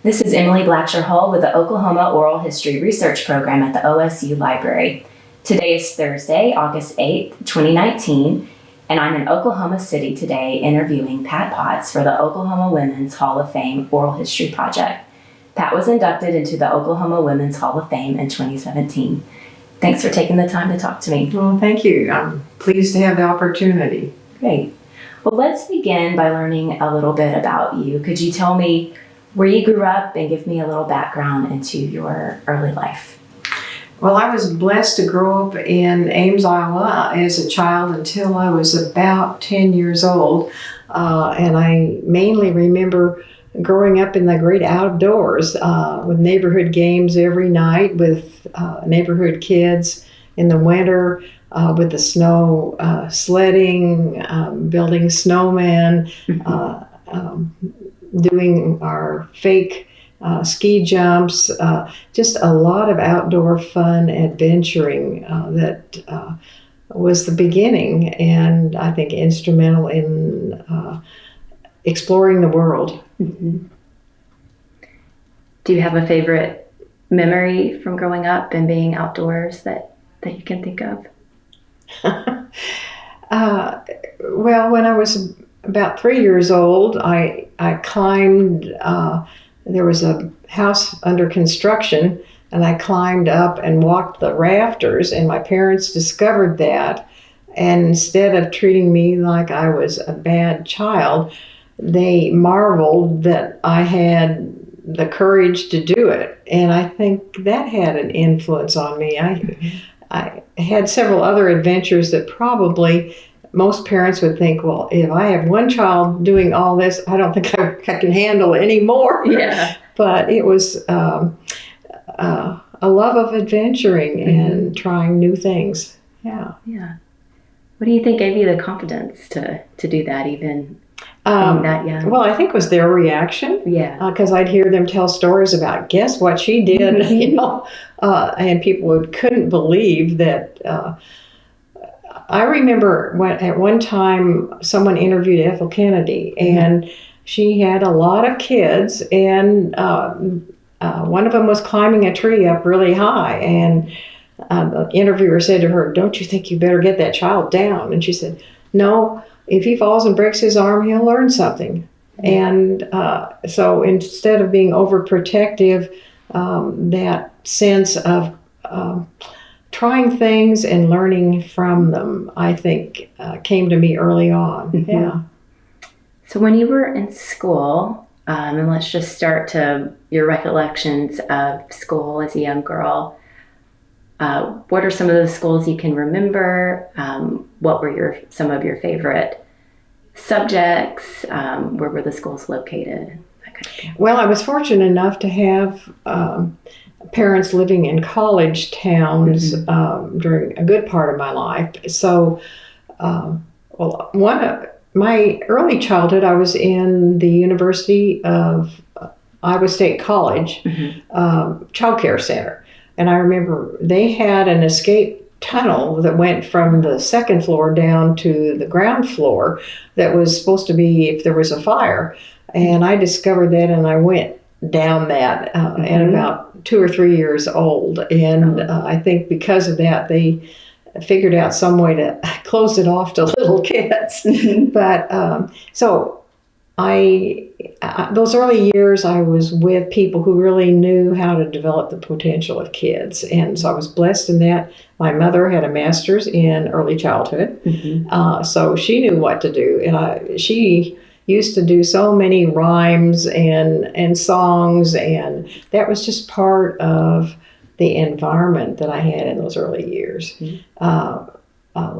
This is Emily Blackshear Hull with the Oklahoma Oral History Research Program at the OSU Library. Today is Thursday, August 8th, 2019, and I'm in Oklahoma City today interviewing Pat Potts for the Oklahoma Women's Hall of Fame Oral History Project. Pat was inducted into the Oklahoma Women's Hall of Fame in 2017. Thanks for taking the time to talk to me. Well, thank you. I'm pleased to have the opportunity. Great. Well, let's begin by learning a little bit about you. Could you tell me where you grew up and give me a little background into your early life? Well, I was blessed to grow up in Ames, Iowa as a child until I was about 10 years old. And I mainly remember growing up in the great outdoors with neighborhood games every night with neighborhood kids in the winter with the snow, sledding, building snowmen, doing our fake ski jumps, just a lot of outdoor fun adventuring that was the beginning, and I think instrumental in exploring the world. Mm-hmm. Do you have a favorite memory from growing up and being outdoors that you can think of? Well, when I was about 3 years old, I climbed, there was a house under construction, and I climbed up and walked the rafters, and my parents discovered that, and instead of treating me like I was a bad child, they marveled that I had the courage to do it, and I think that had an influence on me. I had several other adventures that probably most parents would think, well, if I have one child doing all this, I don't think I can handle it anymore. Yeah. But it was a love of adventuring and trying new things. Yeah. Yeah. What do you think gave you the confidence to do that, even being that young? Well, I think it was their reaction. Yeah. Because I'd hear them tell stories about, guess what she did, you know, and people couldn't believe that. I remember at one time someone interviewed Ethel Kennedy, and she had a lot of kids, and one of them was climbing a tree up really high, and the interviewer said to her, "Don't you think you better get that child down?" And she said, "No, if he falls and breaks his arm, he'll learn something." And so instead of being overprotective, that sense of trying things and learning from them, I think, came to me early on. Mm-hmm. Yeah. So when you were in school, and let's just start to your recollections of school as a young girl, what are some of the schools you can remember? What were some of your favorite subjects? Where were the schools located? That kind of thing. Well, I was fortunate enough to have parents living in college towns during a good part of my life. So, one of my early childhood, I was in the University of Iowa State College Child Care Center. And I remember they had an escape tunnel that went from the second floor down to the ground floor that was supposed to be if there was a fire. And I discovered that, and I went down that at about 2 or 3 years old. And I think because of that, they figured out some way to close it off to little kids. But so those early years, I was with people who really knew how to develop the potential of kids. And so I was blessed in that. My mother had a master's in early childhood, so she knew what to do. And she used to do so many rhymes and songs, and that was just part of the environment that I had in those early years.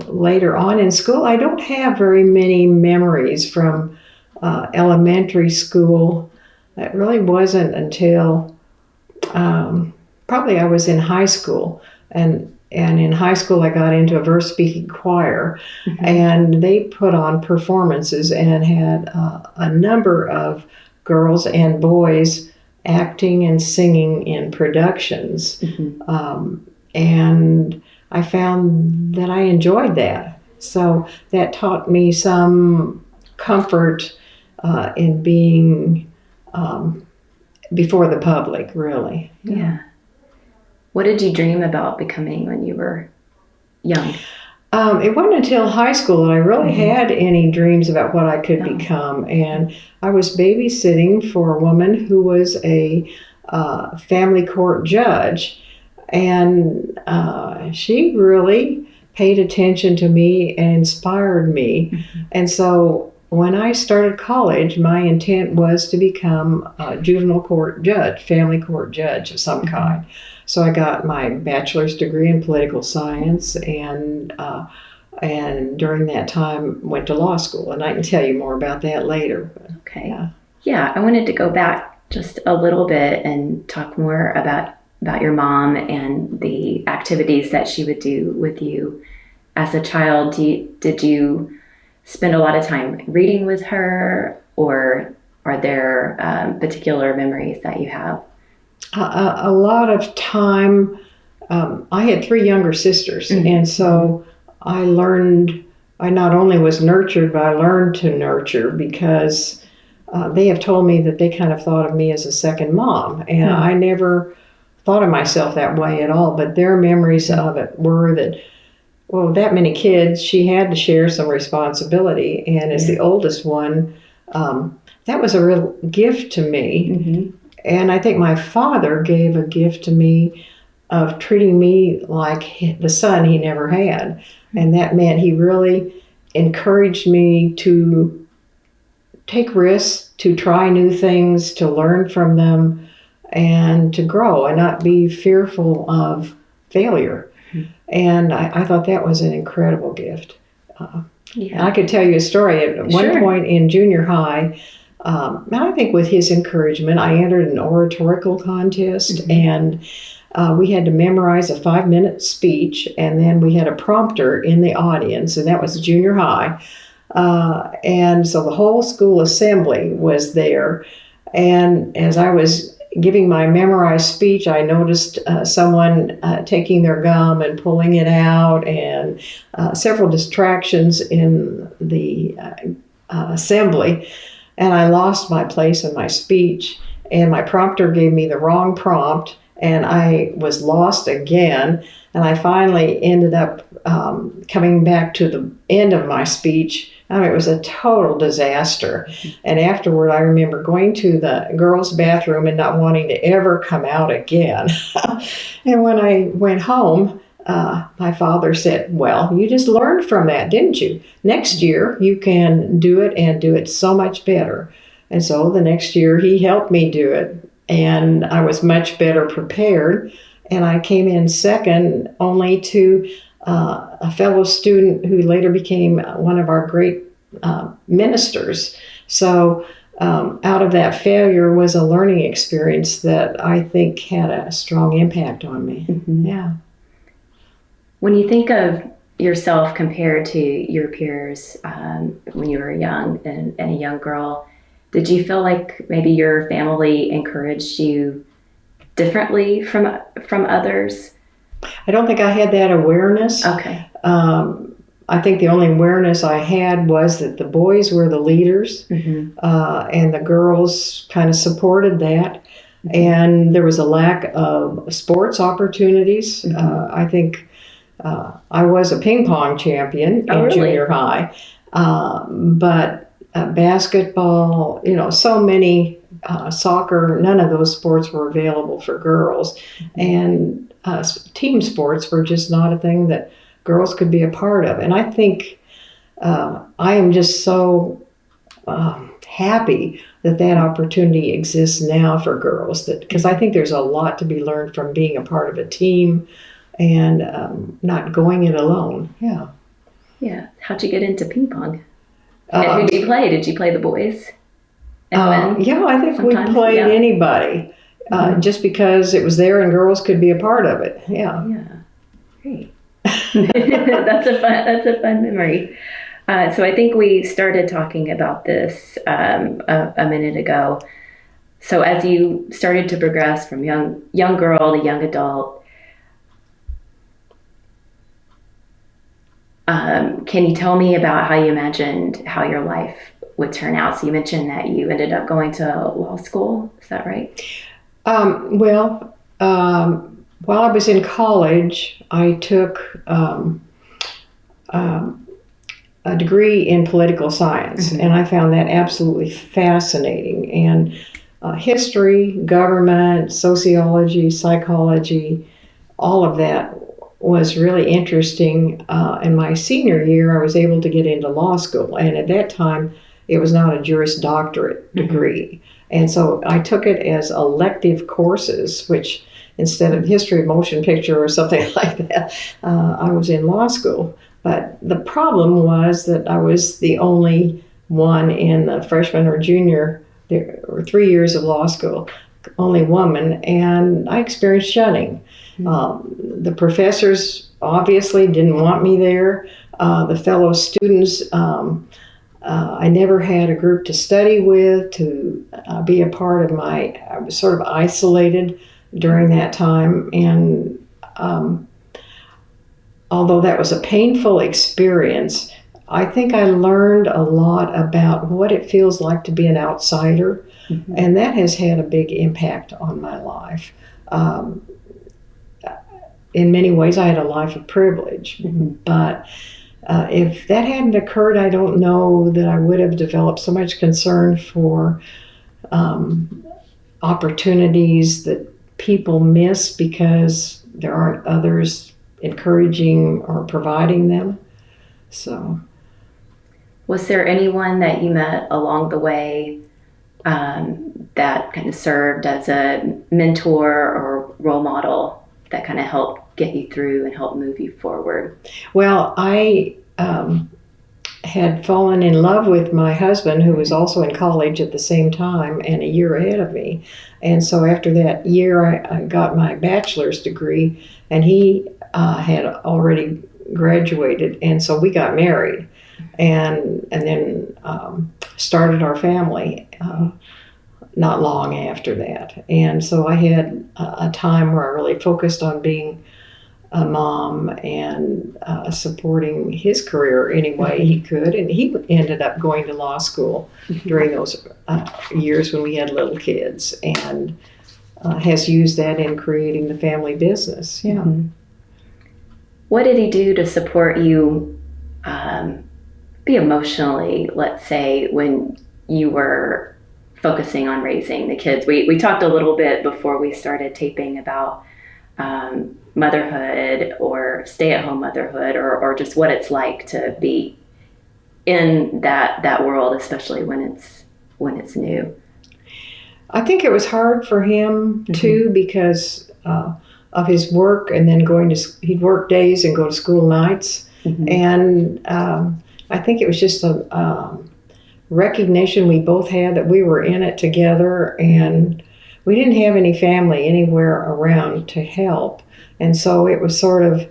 Later on in school, I don't have very many memories from elementary school. It really wasn't until probably I was in high school, and in high school I got into a verse speaking choir, and they put on performances and had a number of girls and boys acting and singing in productions. And I found that I enjoyed that. So that taught me some comfort in being before the public, really. Yeah. What did you dream about becoming when you were young? It wasn't until high school that I really had any dreams about what I could Oh. become. And I was babysitting for a woman who was a family court judge. And she really paid attention to me and inspired me. And so when I started college, my intent was to become a juvenile court judge, family court judge of some kind. So I got my bachelor's degree in political science, and during that time went to law school. And I can tell you more about that later. Okay. Yeah, I wanted to go back just a little bit and talk more about your mom and the activities that she would do with you as a child. Did you spend a lot of time reading with her, or are there particular memories that you have? A lot of time. I had 3 younger sisters, and so I not only was nurtured, but I learned to nurture, because they have told me that they kind of thought of me as a second mom, and I never thought of myself that way at all. But their memories of it were that, well, that many kids, she had to share some responsibility, and as the oldest one, that was a real gift to me. And I think my father gave a gift to me of treating me like the son he never had. And that meant he really encouraged me to take risks, to try new things, to learn from them, and to grow and not be fearful of failure. And I thought that was an incredible gift. I could tell you a story. At one point in junior high, I think with his encouragement, I entered an oratorical contest, and we had to memorize a 5-minute speech, and then we had a prompter in the audience, and that was junior high. And so the whole school assembly was there. And as I was giving my memorized speech, I noticed someone taking their gum and pulling it out, and several distractions in the assembly. And I lost my place in my speech, and my prompter gave me the wrong prompt, and I was lost again. And I finally ended up coming back to the end of my speech. I mean, it was a total disaster. And afterward, I remember going to the girls' bathroom and not wanting to ever come out again. And when I went home, my father said, "Well, you just learned from that, didn't you? Next year, you can do it and do it so much better." And so the next year, he helped me do it, and I was much better prepared. And I came in second only to a fellow student who later became one of our great ministers. So out of that failure was a learning experience that I think had a strong impact on me. Yeah. When you think of yourself compared to your peers when you were young and a young girl, did you feel like maybe your family encouraged you differently from others? I don't think I had that awareness. Okay. I think the only awareness I had was that the boys were the leaders, and the girls kind of supported that. And there was a lack of sports opportunities. I think I was a ping pong champion in junior high, but basketball, so many, soccer, none of those sports were available for girls. And team sports were just not a thing that girls could be a part of. And I think I am just so happy that opportunity exists now for girls, because I think there's a lot to be learned from being a part of a team and not going it alone. Yeah. Yeah. How'd you get into ping pong? And who did you play? Did you play the boys? And yeah, I think sometimes we played anybody, just because it was there and girls could be a part of it. Yeah. Yeah. Great. That's a fun memory. So I think we started talking about this a minute ago. So as you started to progress from young girl to young adult, can you tell me about how you imagined how your life would turn out. So you mentioned that you ended up going to law school. Is that right? While I was in college, I took a degree in political science, and I found that absolutely fascinating. And history, government, sociology, psychology, all of that was really interesting. In my senior year, I was able to get into law school, and at that time, it was not a Juris Doctorate degree. And so I took it as elective courses, which instead of history of motion picture or something like that, I was in law school. But the problem was that I was the only one in the freshman or junior, there were 3 years of law school, only woman, and I experienced shunning. The professors obviously didn't want me there. The fellow students, I never had a group to study with, to be a part of I was sort of isolated during that time. And although that was a painful experience, I think I learned a lot about what it feels like to be an outsider, and that has had a big impact on my life. In many ways, I had a life of privilege, but if that hadn't occurred, I don't know that I would have developed so much concern for opportunities that people miss because there aren't others encouraging or providing them. So, was there anyone that you met along the way that kind of served as a mentor or role model that kind of helped get you through and help move you forward? Well, I had fallen in love with my husband, who was also in college at the same time and a year ahead of me. And so after that year, I got my bachelor's degree, and he had already graduated, and so we got married, and then started our family not long after that. And so I had a time where I really focused on being a mom and supporting his career any way he could. And he ended up going to law school during those years when we had little kids, and has used that in creating the family business. Yeah. What did he do to support you, be emotionally, let's say, when you were focusing on raising the kids? We talked a little bit before we started taping about motherhood or stay-at-home motherhood, or just what it's like to be in that world, especially when it's new. I think it was hard for him too, because of his work, and then he'd work days and go to school nights. And I think it was just a recognition we both had that we were in it together, and we didn't have any family anywhere around to help. And so it was sort of,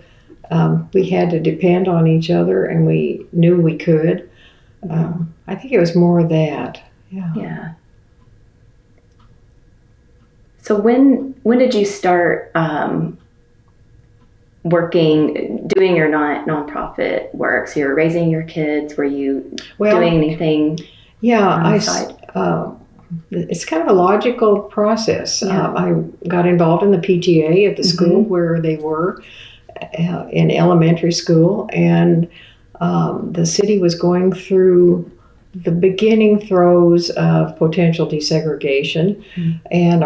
we had to depend on each other, and we knew we could. I think it was more that. Yeah. So when did you start doing your nonprofit work? So you were raising your kids. Were you doing anything? Yeah, it's kind of a logical process. I got involved in the PTA at the school where they were in elementary school, and the city was going through the beginning throes of potential desegregation, and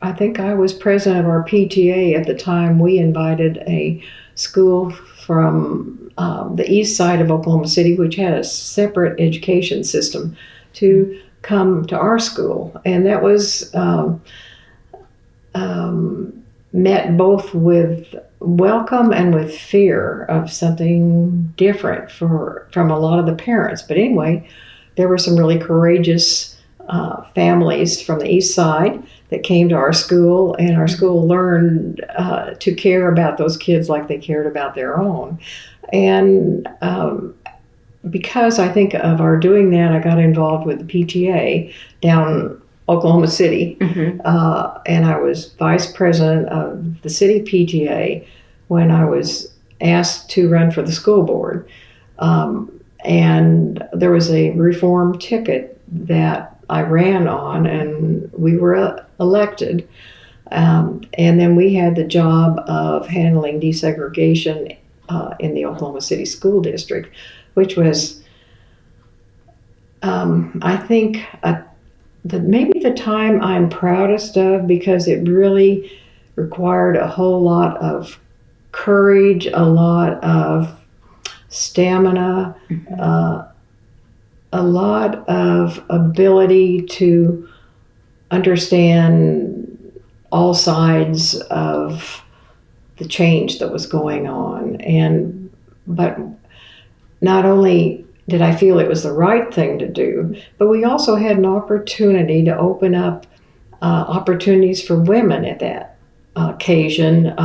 I think I was president of our PTA at the time. We invited a school from the east side of Oklahoma City, which had a separate education system, to come to our school. And that was met both with welcome and with fear of something different from a lot of the parents. But anyway, there were some really courageous families from the east side that came to our school, and our school learned to care about those kids like they cared about their own. And because I think of our doing that, I got involved with the PTA down Oklahoma City, and I was vice president of the city PTA when I was asked to run for the school board. and there was a reform ticket that I ran on, and we were elected. And then we had the job of handling desegregation in the Oklahoma City School District, which was, I think, maybe the time I'm proudest of, because it really required a whole lot of courage, a lot of stamina, a lot of ability to understand all sides of the change that was going on. But not only did I feel it was the right thing to do, but we also had an opportunity to open up opportunities for women at that occasion.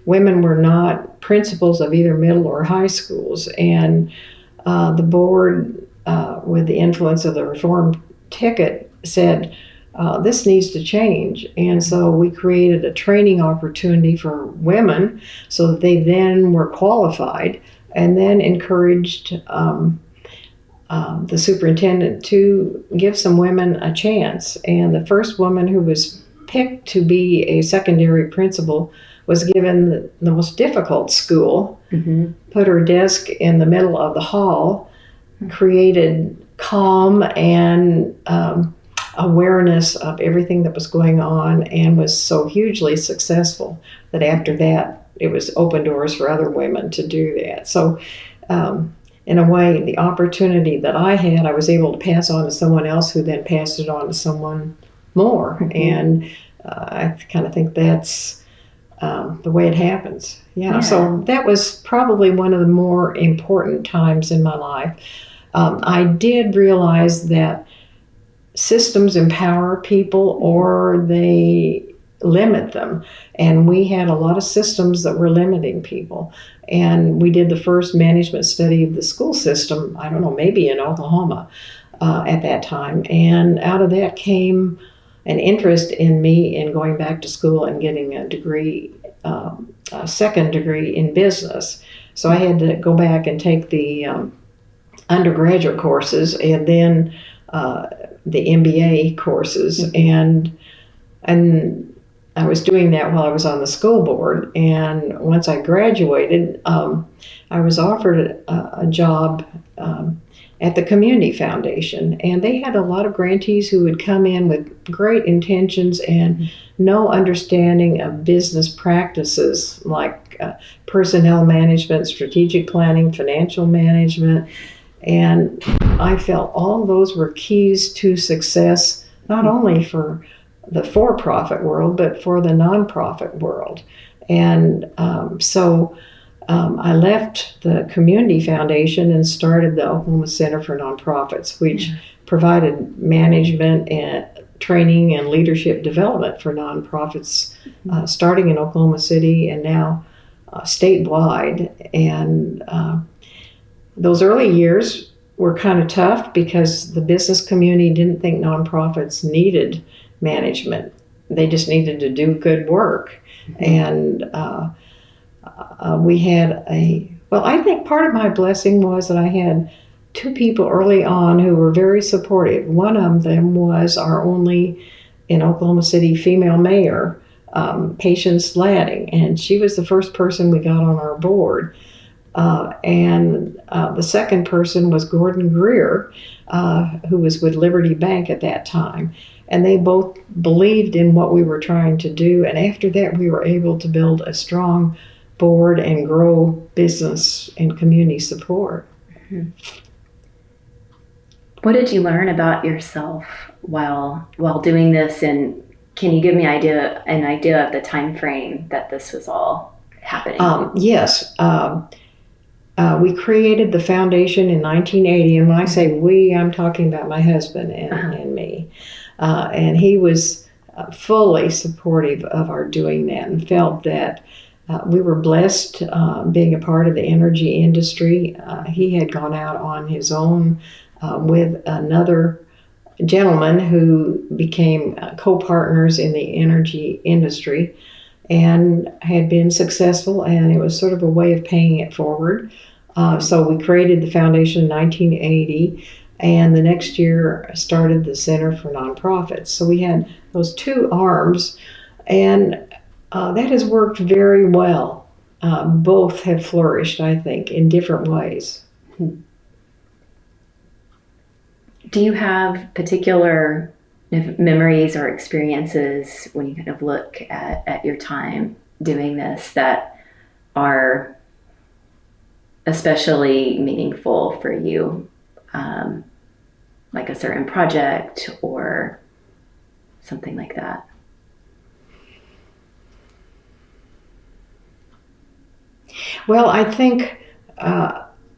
Women were not principals of either middle or high schools, and the board, with the influence of the reform ticket, said, this needs to change. And so we created a training opportunity for women so that they then were qualified, and then encouraged the superintendent to give some women a chance. And the first woman who was picked to be a secondary principal was given the most difficult school, put her desk in the middle of the hall, created calm and awareness of everything that was going on, and was so hugely successful that after that it was open doors for other women to do that. So in a way, the opportunity that I had, I was able to pass on to someone else, who then passed it on to someone more. And I kind of think that's the way it happens. Yeah. So that was probably one of the more important times in my life. I did realize that systems empower people or they limit them. And we had a lot of systems that were limiting people. And we did the first management study of the school system, I don't know, maybe in Oklahoma at that time. And out of that came an interest in me in going back to school and getting a degree, a second degree in business. So I had to go back and take the undergraduate courses, and then the MBA courses, and I was doing that while I was on the school board. And once I graduated, I was offered a job at the Community Foundation, and they had a lot of grantees who would come in with great intentions and no understanding of business practices like personnel management, strategic planning, financial management. And I felt all those were keys to success, not only for the for-profit world, but for the nonprofit world. And so I left the Community Foundation and started the Oklahoma Center for Nonprofits, which provided management and training and leadership development for nonprofits, starting in Oklahoma City and now statewide. And those early years were kind of tough because the business community didn't think nonprofits needed management. They just needed to do good work. And we had I think part of my blessing was that I had two people early on who were very supportive. One of them was our only, in Oklahoma City, female mayor, Patience Ladding, and she was the first person we got on our board. And the second person was Gordon Greer, who was with Liberty Bank at that time. And they both believed in what we were trying to do. And after that, we were able to build a strong board and grow business and community support. What did you learn about yourself while doing this? And can you give me an idea of the time frame that this was all happening? Yes. We created the foundation in 1980, and when I say we, I'm talking about my husband and me. And he was fully supportive of our doing that, and felt that we were blessed being a part of the energy industry. He had gone out on his own with another gentleman who became co-partners in the energy industry and had been successful, and it was sort of a way of paying it forward. So we created the foundation in 1980, and the next year started the Center for Nonprofits. So we had those two arms, and that has worked very well. Both have flourished, I think, in different ways. Do you have particular memories or experiences when you kind of look at your time doing this that are especially meaningful for you, like a certain project or something like that? Well, I think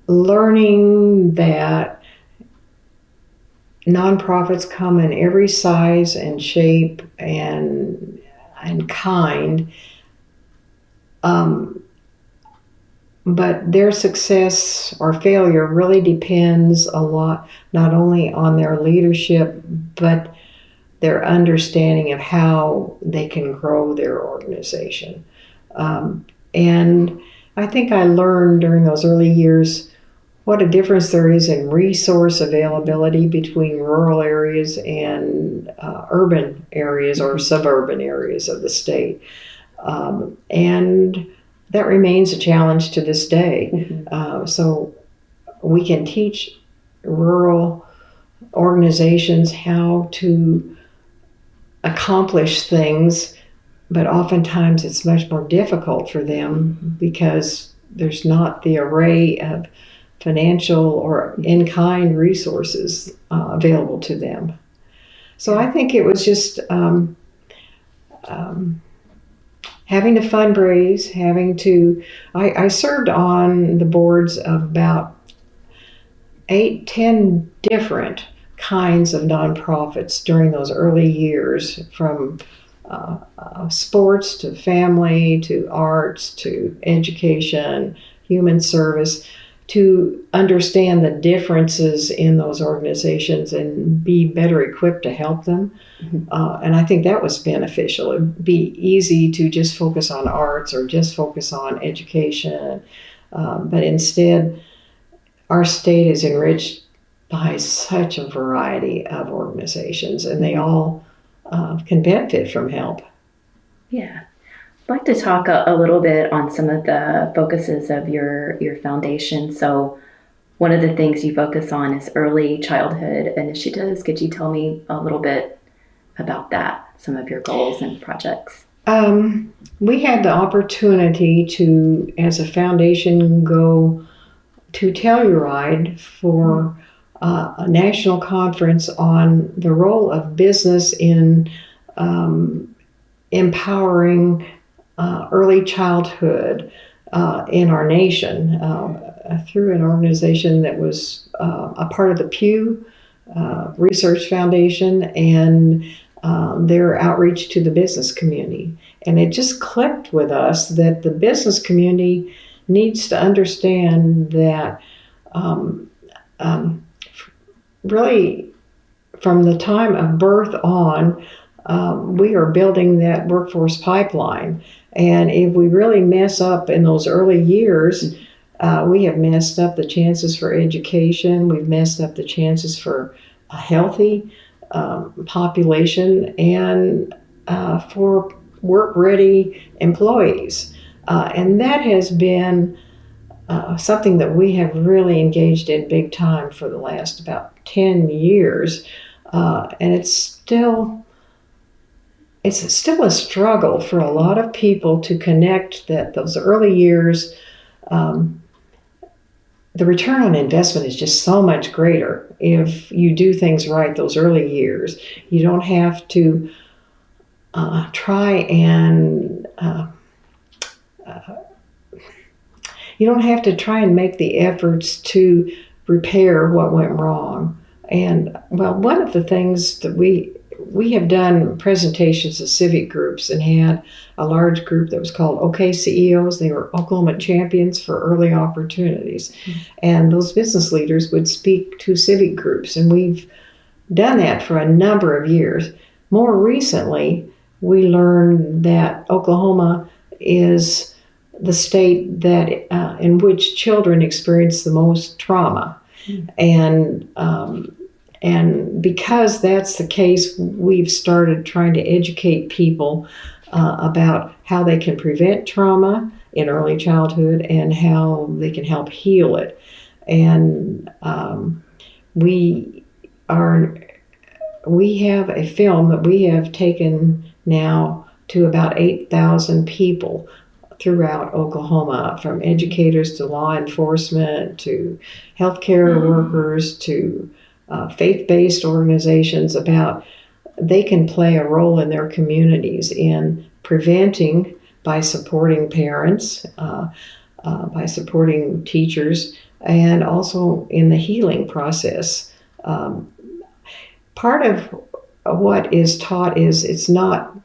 learning that nonprofits come in every size and shape and kind, but their success or failure really depends a lot not only on their leadership but their understanding of how they can grow their organization. And I think I learned during those early years what a difference there is in resource availability between rural areas and urban areas or suburban areas of the state. And that remains a challenge to this day. Mm-hmm. So we can teach rural organizations how to accomplish things, but oftentimes it's much more difficult for them because there's not the array of financial or in-kind resources available to them. So I think it was just having to fundraise, I served on the boards of about 8-10 different kinds of nonprofits during those early years, from sports to family to arts to education, human service, to understand the differences in those organizations and be better equipped to help them. Mm-hmm. And I think that was beneficial. It'd be easy to just focus on arts or just focus on education. But instead, our state is enriched by such a variety of organizations, and they all can benefit from help. Yeah. I'd like to talk a little bit on some of the focuses of your foundation. So one of the things you focus on is early childhood initiatives. Could you tell me a little bit about that, some of your goals and projects? We had the opportunity to, as a foundation, go to Telluride for a national conference on the role of business in empowering early childhood in our nation through an organization that was a part of the Pew Research Foundation and their outreach to the business community. And it just clicked with us that the business community needs to understand that really from the time of birth on, we are building that workforce pipeline. And if we really mess up in those early years, we have messed up the chances for education. We've messed up the chances for a healthy population and for work-ready employees. And that has been something that we have really engaged in big time for the last about 10 years. And it's still a struggle for a lot of people to connect that those early years, the return on investment is just so much greater if you do things right those early years. You don't have to try and make the efforts to repair what went wrong. And well, one of the things that we have done presentations to civic groups and had a large group that was called OK CEOs. They were Oklahoma champions for early opportunities. Mm-hmm. And those business leaders would speak to civic groups. And we've done that for a number of years. More recently, we learned that Oklahoma is the state that in which children experience the most trauma. And because that's the case, we've started trying to educate people about how they can prevent trauma in early childhood and how they can help heal it. And we have a film that we have taken now to about 8,000 people throughout Oklahoma, from educators to law enforcement to healthcare workers to faith-based organizations, about they can play a role in their communities in preventing by supporting parents, by supporting teachers, and also in the healing process. Part of what is taught is it's not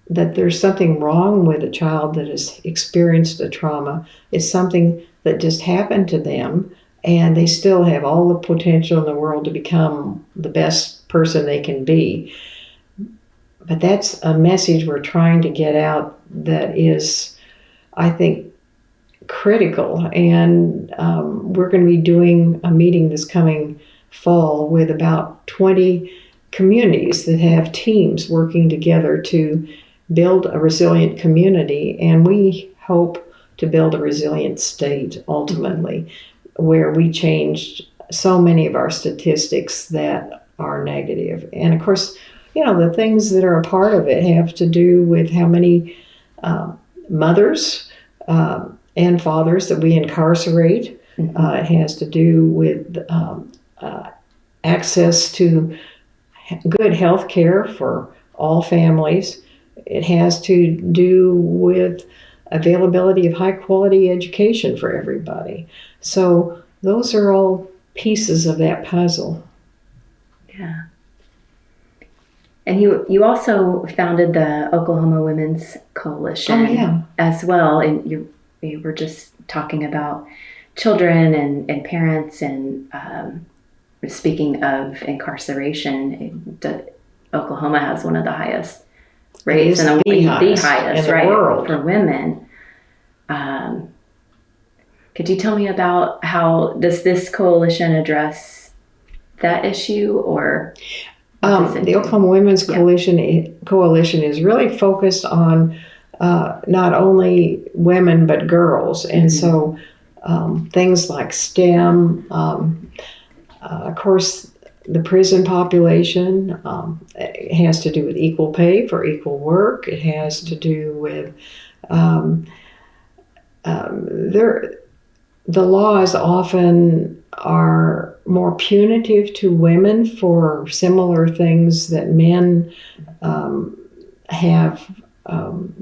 that there's something wrong with a child that has experienced a trauma. It's something that just happened to them, and they still have all the potential in the world to become the best person they can be. But that's a message we're trying to get out that is, I think, critical. And we're going to be doing a meeting this coming fall with about 20 communities that have teams working together to build a resilient community, and we hope to build a resilient state ultimately, where we changed so many of our statistics that are negative. And of course, the things that are a part of it have to do with how many mothers and fathers that we incarcerate. It has to do with access to good health care for all families. It has to do with availability of high quality education for everybody. So those are all pieces of that puzzle. Yeah. And you also founded the Oklahoma Women's Coalition as well. And you were just talking about children and parents, and speaking of incarceration, Oklahoma has one of the highest rates, and the highest in the world for women. Could you tell me about how does this coalition address that issue, or the Oklahoma Women's Coalition is really focused on not only women but girls, and so things like STEM, of course, the prison population. It has to do with equal pay for equal work. It has to do with the laws often are more punitive to women for similar things that men have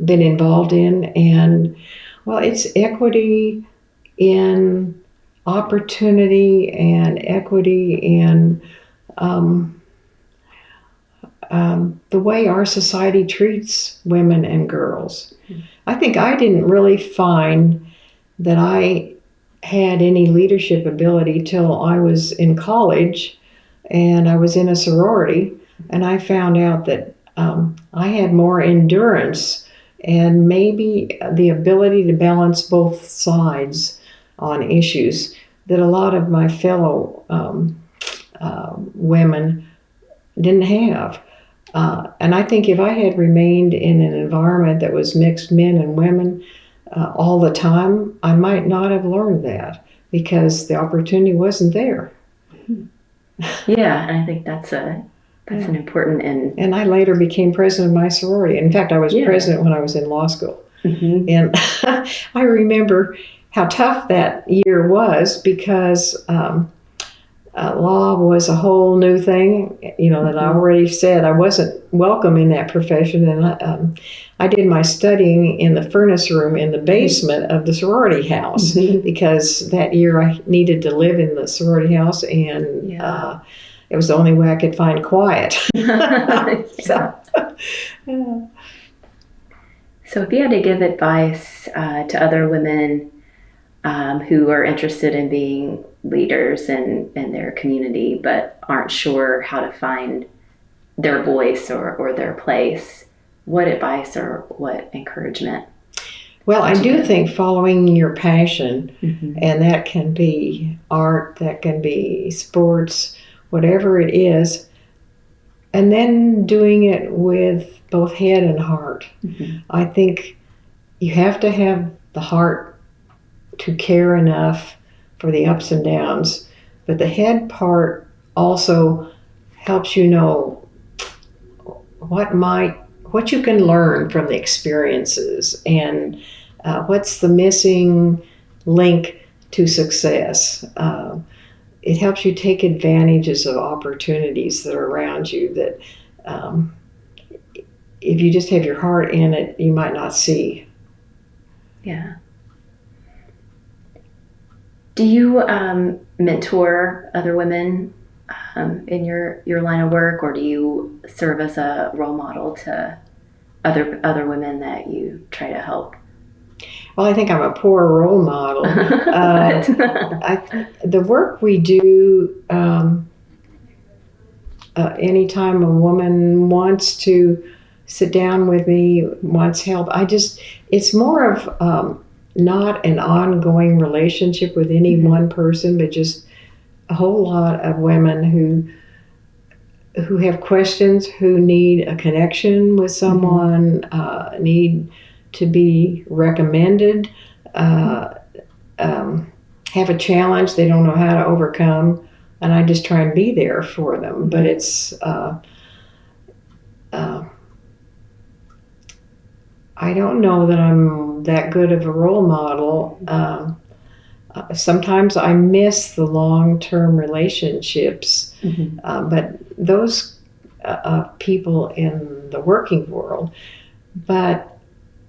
been involved in. And, well, it's equity in opportunity and equity in the way our society treats women and girls. I think I didn't really find that I had any leadership ability till I was in college, and I was in a sorority, and I found out that I had more endurance and maybe the ability to balance both sides on issues that a lot of my fellow women didn't have. And I think if I had remained in an environment that was mixed men and women all the time, I might not have learned that because the opportunity wasn't there. Yeah, and I think that's an important and I later became president of my sorority. In fact, I was president when I was in law school. And I remember how tough that year was because law was a whole new thing, that I already said I wasn't welcome in that profession. And I did my studying in the furnace room in the basement of the sorority house because that year I needed to live in the sorority house, and it was the only way I could find quiet. So if you had to give advice to other women who are interested in being leaders in their community but aren't sure how to find their voice or their place, what advice or what encouragement Well, I do think following your passion, Mm-hmm. and that can be art, that can be sports, whatever it is, and then doing it with both head and heart. Mm-hmm. I think you have to have the heart to care enough for the ups and downs, but the head part also helps you know what you can learn from the experiences and what's the missing link to success. It helps you take advantages of opportunities that are around you that um, if you just have your heart in it, you might not see. Yeah. Do you mentor other women in your line of work, or do you serve as a role model to other women that you try to help? Well, I think I'm a poor role model. The work we do, anytime a woman wants to sit down with me, wants help, it's more of not an ongoing relationship with any Mm-hmm. one person, but just a whole lot of women who have questions, who need a connection with someone, need to be recommended, have a challenge they don't know how to overcome, and I just try and be there for them. But it's I don't know that I'm that good of a role model. Sometimes I miss the long-term relationships, Mm-hmm. but those people in the working world. But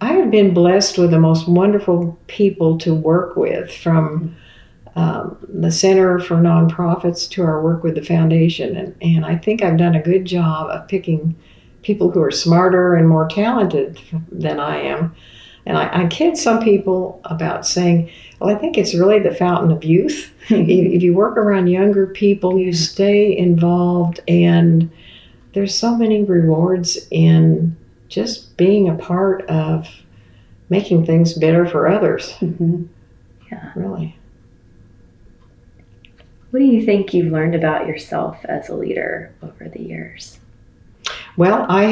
I have been blessed with the most wonderful people to work with, from the Center for Nonprofits to our work with the foundation. And I think I've done a good job of picking people who are smarter and more talented than I am. And I kid some people about saying, well, I think it's really the fountain of youth. If you work around younger people, you stay involved, and there's so many rewards in just being a part of making things better for others. Mm-hmm. Yeah. Really. What do you think you've learned about yourself as a leader over the years? Well, I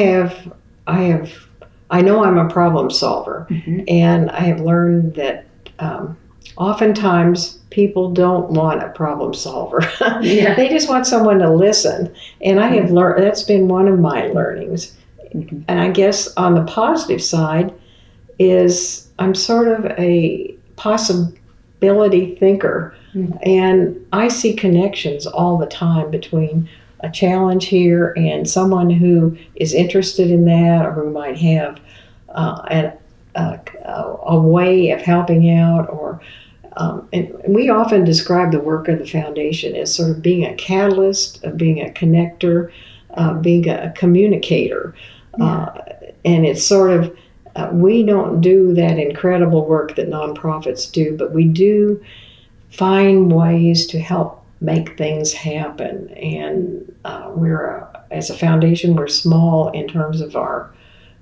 know I'm a problem solver, and I have learned that oftentimes people don't want a problem solver. Yeah. They just want someone to listen. And I have learned, that's been one of my learnings. Mm-hmm. And I guess on the positive side is I'm sort of a possibility thinker. Mm-hmm. And I see connections all the time between a challenge here and someone who is interested in that, or who might have a way of helping out. And we often describe the work of the foundation as sort of being a catalyst, of being a connector, being a communicator. And it's sort of, we don't do that incredible work that nonprofits do, but we do find ways to help make things happen. And as a foundation, we're small in terms of our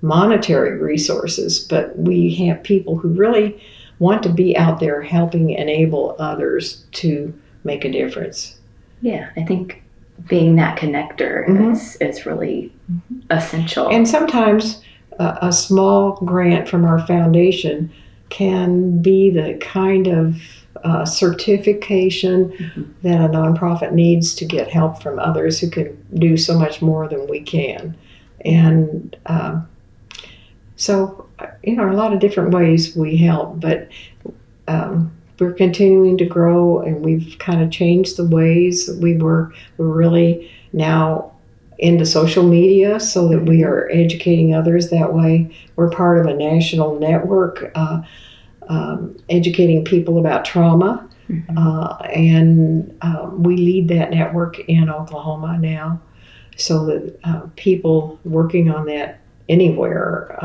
monetary resources, but we have people who really want to be out there helping enable others to make a difference. Yeah, I think being that connector is really essential. And sometimes a small grant from our foundation can be the kind of certification that a nonprofit needs to get help from others who can do so much more than we can. And so, a lot of different ways we help, but we're continuing to grow, and we've kind of changed the ways that we work. We're really now into social media so that we are educating others that way. We're part of a national network educating people about trauma, and we lead that network in Oklahoma now, so that people working on that anywhere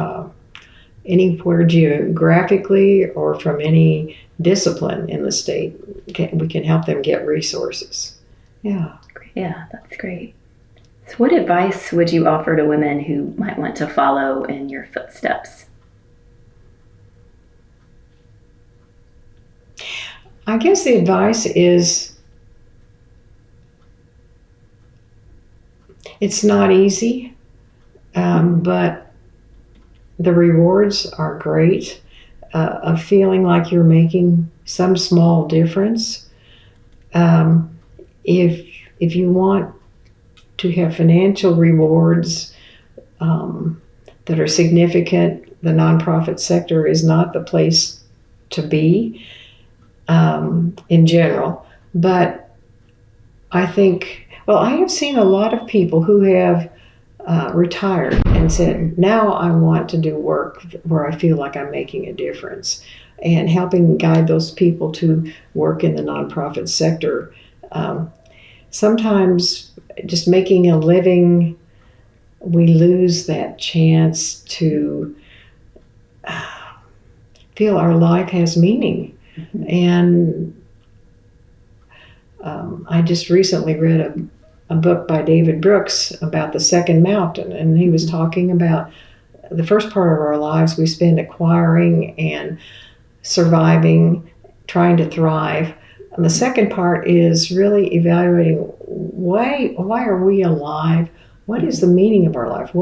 geographically or from any discipline in the state, we can help them get resources. Yeah, that's great. So what advice would you offer to women who might want to follow in your footsteps? I guess the advice is it's not easy, but the rewards are great of feeling like you're making some small difference. If you want to have financial rewards that are significant, the nonprofit sector is not the place to be in general. But I think, well, I have seen a lot of people who have retired and said, now I want to do work where I feel like I'm making a difference, and helping guide those people to work in the nonprofit sector. Sometimes just making a living, we lose that chance to feel our life has meaning. And I just recently read a book by David Brooks about the second mountain, and he was talking about the first part of our lives we spend acquiring and surviving, trying to thrive. And the second part is really evaluating why are we alive? What is the meaning of our life?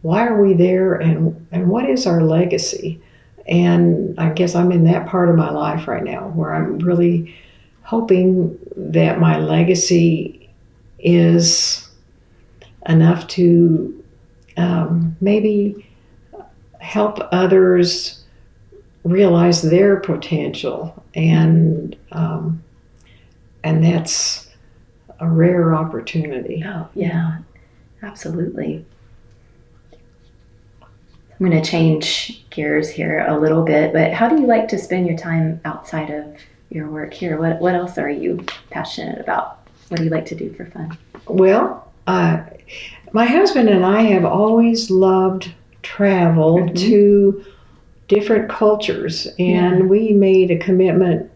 Why are we there, and what is our legacy? And I guess I'm in that part of my life right now where I'm really hoping that my legacy is enough to maybe help others realize their potential, and that's a rare opportunity. Oh, yeah, absolutely. I'm going to change gears here a little bit, but how do you like to spend your time outside of your work here? What else are you passionate about? What do you like to do for fun? Well, my husband and I have always loved travel to different cultures, and we made a commitment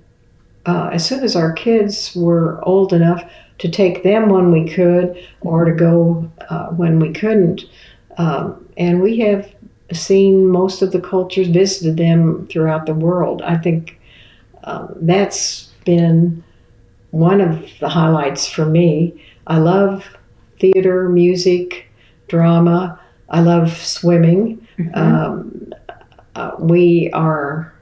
as soon as our kids were old enough to take them when we could, or to go when we couldn't. And we have seen most of the cultures, visited them throughout the world. I think that's been one of the highlights for me. I love theater, music, drama. I love swimming. We are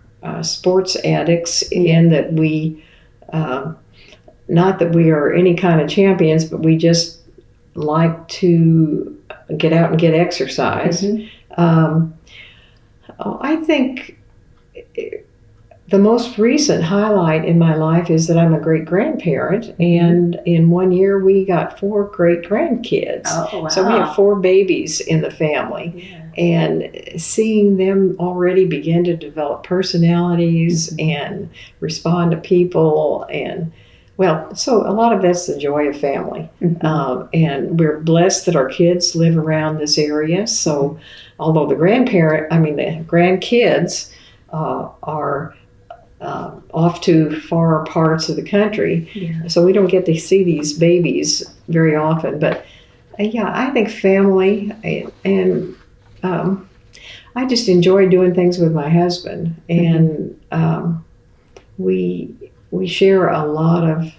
sports addicts in that we, not that we are any kind of champions, but we just like to get out and get exercise. I think the most recent highlight in my life is that I'm a great-grandparent, and in 1 year we got 4 great-grandkids. Oh, wow. So we have 4 babies in the family. Yeah. And seeing them already begin to develop personalities and respond to people, and so a lot of that's the joy of family. And we're blessed that our kids live around this area. So although the grandkids are off to far parts of the country, so we don't get to see these babies very often. But I think family, and I just enjoy doing things with my husband, and we share a lot of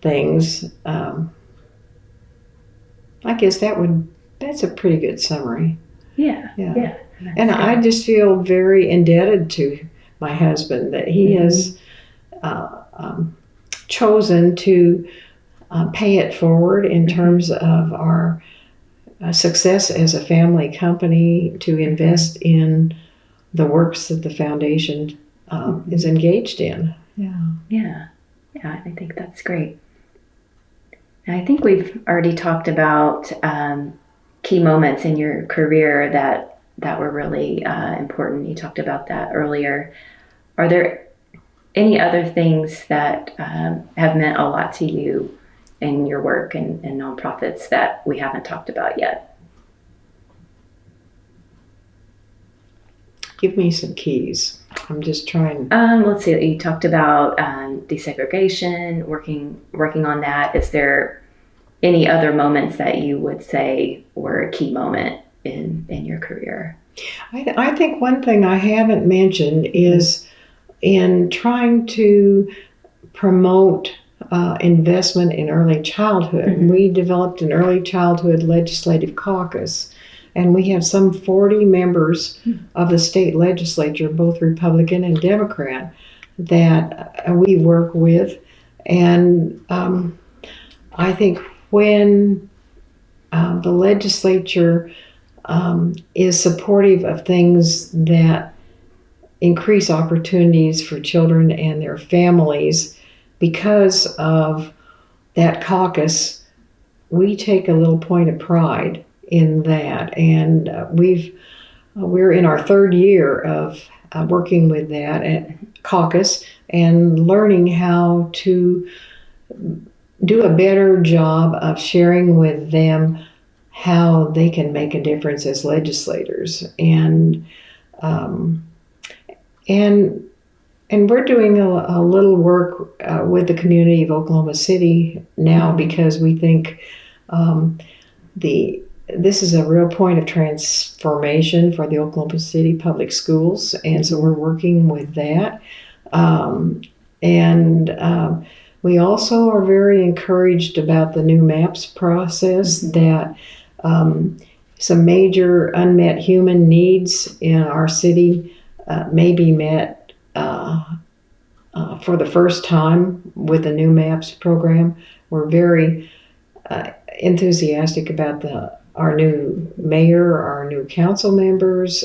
things. I guess that's a pretty good summary. Yeah. And I just feel very indebted to my husband that he has chosen to pay it forward in terms of our success as a family company, to invest in the works that the foundation is engaged in. Yeah, I think that's great. And I think we've already talked about key moments in your career that were really important. You talked about that earlier. Are there any other things that have meant a lot to you in your work and nonprofits that we haven't talked about yet? Give me some keys. I'm just trying. Let's see. You talked about desegregation, working on that. Is there any other moments that you would say were a key moment in your career? I think one thing I haven't mentioned is in trying to promote investment in early childhood. Mm-hmm. We developed an early childhood legislative caucus, and we have some 40 members of the state legislature, both Republican and Democrat, that we work with. And I think when the legislature is supportive of things that increase opportunities for children and their families, because of that caucus, we take a little point of pride in that. And we're in our third year of working with that caucus and learning how to do a better job of sharing with them how they can make a difference as legislators. And we're doing a little work with the community of Oklahoma City now, because we think this is a real point of transformation for the Oklahoma City public schools, and so we're working with that. We also are very encouraged about the new MAPS process, that some major unmet human needs in our city may be met for the first time with the new MAPS program. We're very enthusiastic about our new mayor, our new council members.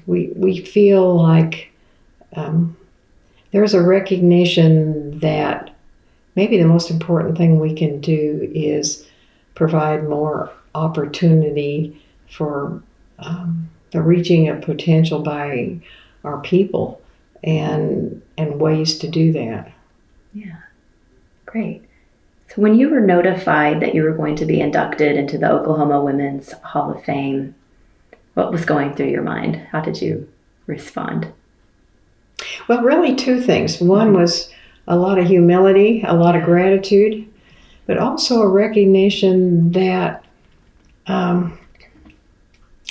We feel like there's a recognition that maybe the most important thing we can do is provide more opportunity for the reaching of potential by our people, and ways to do that. Yeah, great. So when you were notified that you were going to be inducted into the Oklahoma Women's Hall of Fame, what was going through your mind? How did you respond? Well, really two things. One was a lot of humility, a lot of gratitude, but also a recognition that I'm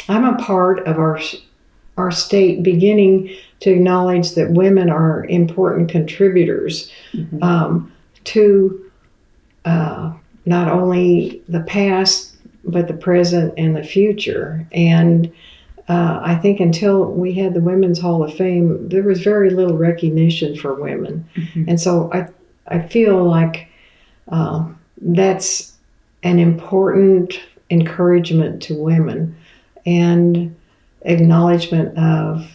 a part of our state beginning to acknowledge that women are important contributors to not only the past, but the present and the future. And I think until we had the Women's Hall of Fame, there was very little recognition for women. And so I feel like that's an important encouragement to women, and acknowledgement of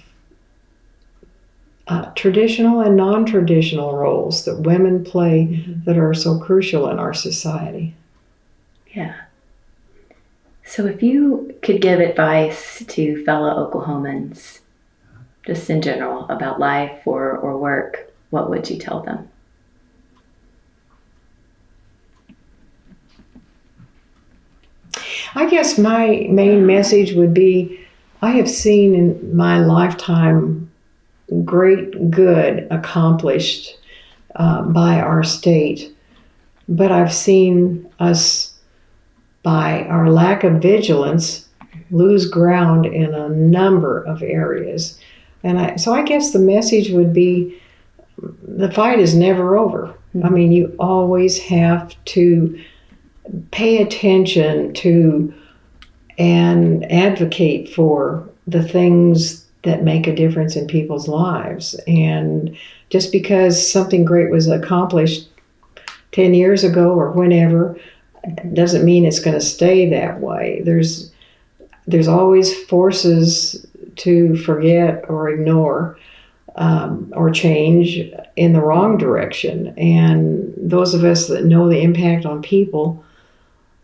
traditional and non-traditional roles that women play that are so crucial in our society. Yeah. So if you could give advice to fellow Oklahomans, just in general, about life or work, what would you tell them? I guess my main message would be, I have seen in my lifetime great good accomplished by our state, but I've seen us, by our lack of vigilance, lose ground in a number of areas. And so I guess the message would be, the fight is never over. I mean, you always have to pay attention to and advocate for the things that make a difference in people's lives. And just because something great was accomplished 10 years ago or whenever doesn't mean it's going to stay that way. There's always forces to forget or ignore or change in the wrong direction. And those of us that know the impact on people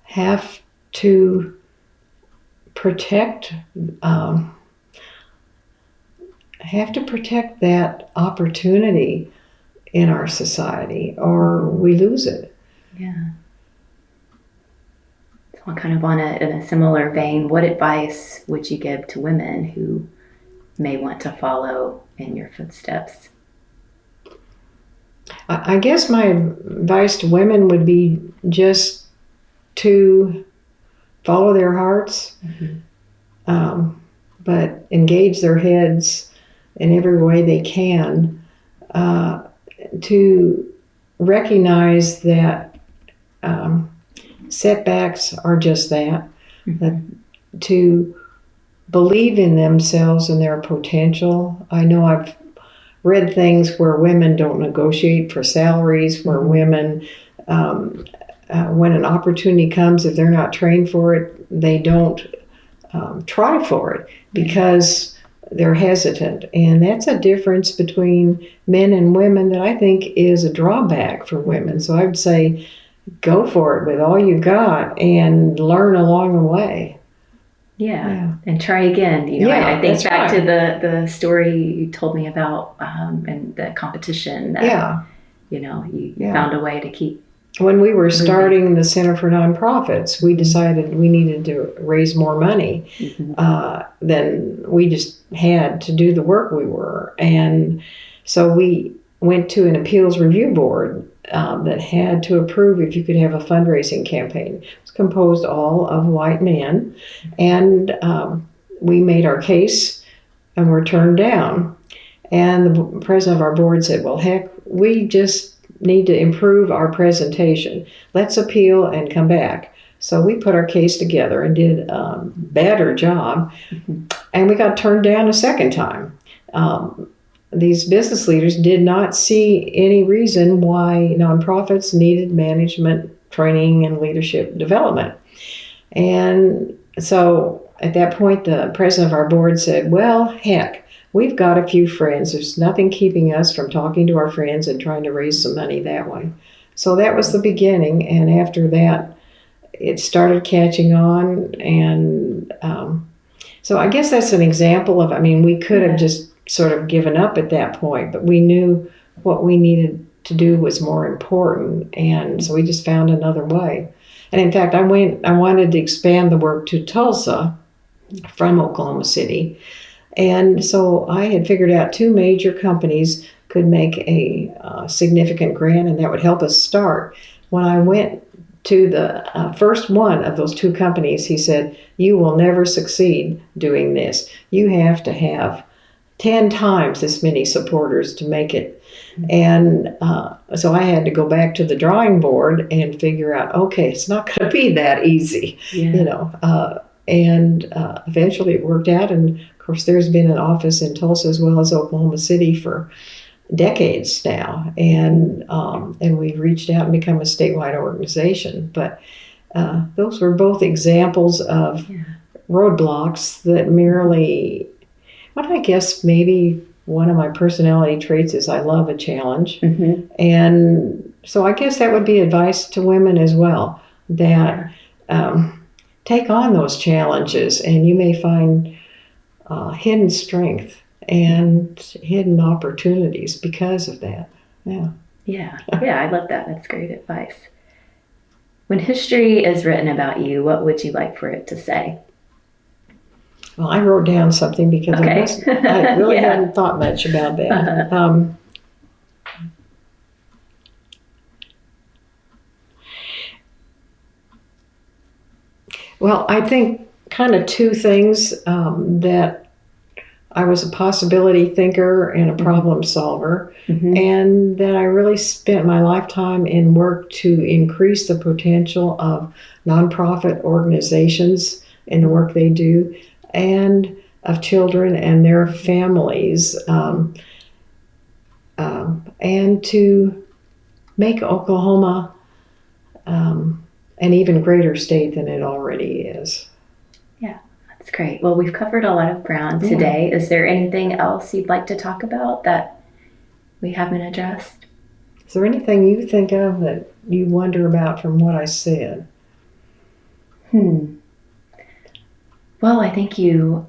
have to protect that opportunity in our society, or we lose it. Yeah. So kind of in a similar vein, what advice would you give to women who may want to follow in your footsteps? I guess my advice to women would be just to follow their hearts, but engage their heads in every way they can to recognize that setbacks are just that, to believe in themselves and their potential. I know I've read things where women don't negotiate for salaries, where women, when an opportunity comes, if they're not trained for it, they don't try for it because they're hesitant. And that's a difference between men and women that I think is a drawback for women. So I would say go for it with all you got and learn along the way. Yeah. And try again. I think back to the story you told me about and the competition that, you found a way to keep. When we were starting the Center for Nonprofits, we decided we needed to raise more money than we just had to do the work we were. And so we went to an appeals review board that had to approve if you could have a fundraising campaign. It was composed all of white men. And we made our case and were turned down. And the president of our board said, well, heck, we just need to improve our presentation. Let's appeal and come back. So we put our case together and did a better job, and we got turned down a second time. These business leaders did not see any reason why nonprofits needed management training and leadership development. And so at that point, the president of our board said, well, heck, we've got a few friends. There's nothing keeping us from talking to our friends and trying to raise some money that way. So that was the beginning. And after that, it started catching on. And so I guess that's an example of, we could have just sort of given up at that point, but we knew what we needed to do was more important. And so we just found another way. And in fact, I wanted to expand the work to Tulsa from Oklahoma City. And so I had figured out 2 major companies could make a significant grant, and that would help us start. When I went to the first one of those 2 companies, he said, you will never succeed doing this. You have to have 10 times this many supporters to make it. And so I had to go back to the drawing board and figure out, okay, it's not going to be that easy, and eventually it worked out. And of course, there's been an office in Tulsa as well as Oklahoma City for decades now, and we've reached out and become a statewide organization. But those were both examples of roadblocks that merely, I guess maybe one of my personality traits is I love a challenge. And so I guess that would be advice to women as well, that take on those challenges and you may find hidden strength and hidden opportunities because of that. Yeah, I love that. That's great advice. When history is written about you, what would you like for it to say? Well, I wrote down something because I really hadn't thought much about that. Well, I think kind of 2 things, that I was a possibility thinker and a problem solver, and that I really spent my lifetime in work to increase the potential of nonprofit organizations in the work they do, and of children and their families, and to make Oklahoma an even greater state than it already is. Yeah, that's great. Well, we've covered a lot of ground today. Is there anything else you'd like to talk about that we haven't addressed? Is there anything you think of that you wonder about from what I said? Well, I think you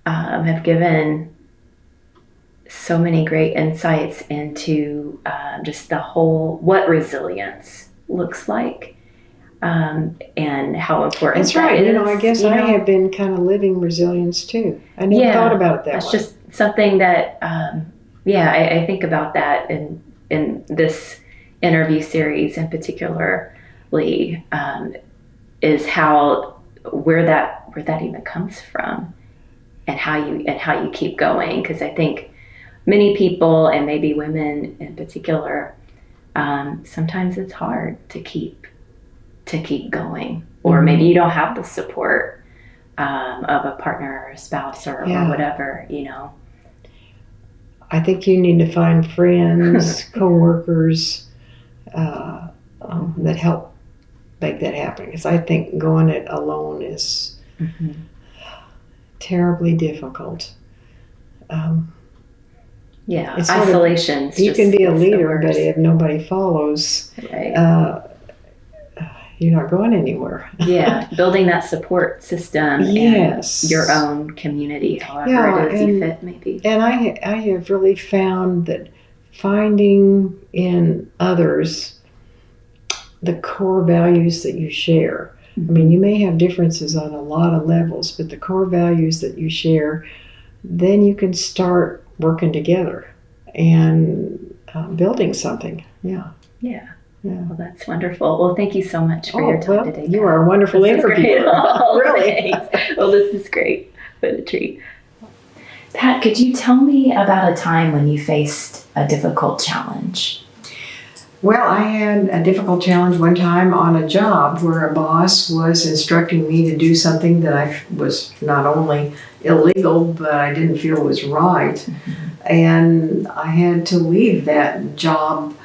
have given so many great insights into just the whole, what resilience looks like. And how important That's right. that is. I guess I have been kind of living resilience too. I never thought about it that way. That's just something that, I think about that in this interview series in particularly, is where that even comes from, and how you keep going. Because I think many people, and maybe women in particular, sometimes it's hard to keep going, or maybe you don't have the support of a partner or a spouse or whatever, I think you need to find friends, coworkers that help make that happen. Because I think going it alone is terribly difficult. Isolation. You can be a leader, but if nobody follows, right. You're not going anywhere. Building that support system. Yes. And your own community, however it is you fit, maybe. And I have really found that finding in others the core values that you share. I mean, you may have differences on a lot of levels, but the core values that you share, then you can start working together and building something. Yeah. Well, that's wonderful. Well, thank you so much for your time today. You are a wonderful interviewer. Really. Thanks. Well, this is great. What a treat. Pat, could you tell me about a time when you faced a difficult challenge? Well, I had a difficult challenge one time on a job where a boss was instructing me to do something that I was not only illegal, but I didn't feel was right. And I had to leave that job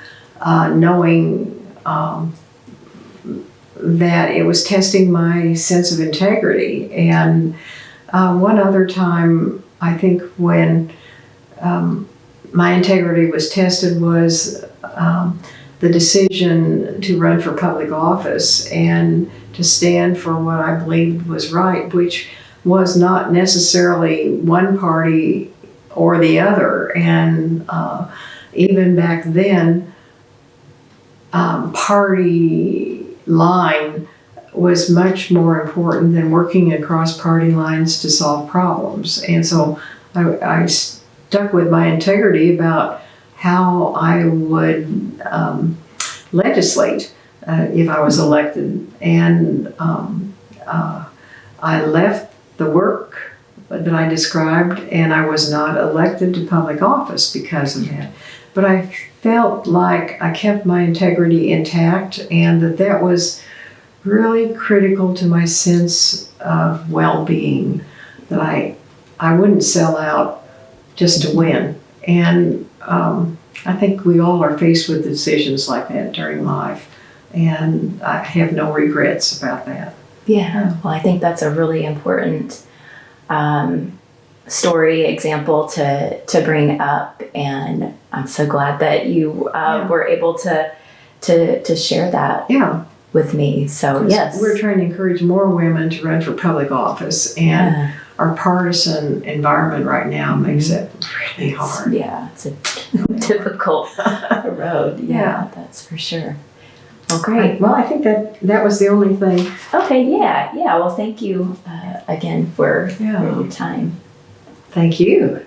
knowing that it was testing my sense of integrity. And one other time, I think when my integrity was tested was the decision to run for public office and to stand for what I believed was right, which was not necessarily one party or the other. And even back then, party line was much more important than working across party lines to solve problems. And so I stuck with my integrity about how I would legislate if I was elected. And I left the work that I described, and I was not elected to public office because of that. But I felt like I kept my integrity intact, and that was really critical to my sense of well-being, that I wouldn't sell out just to win. And I think we all are faced with decisions like that during life, and I have no regrets about that. Yeah, well, I think that's a really important story example to bring up, and I'm so glad that you were able to share that with me. So yes, we're trying to encourage more women to run for public office, and our partisan environment right now makes it really hard. It's a difficult road. Yeah, that's for sure. Well, great. Well, I think that was the only thing. Okay, yeah. Well, thank you again for your time. Thank you.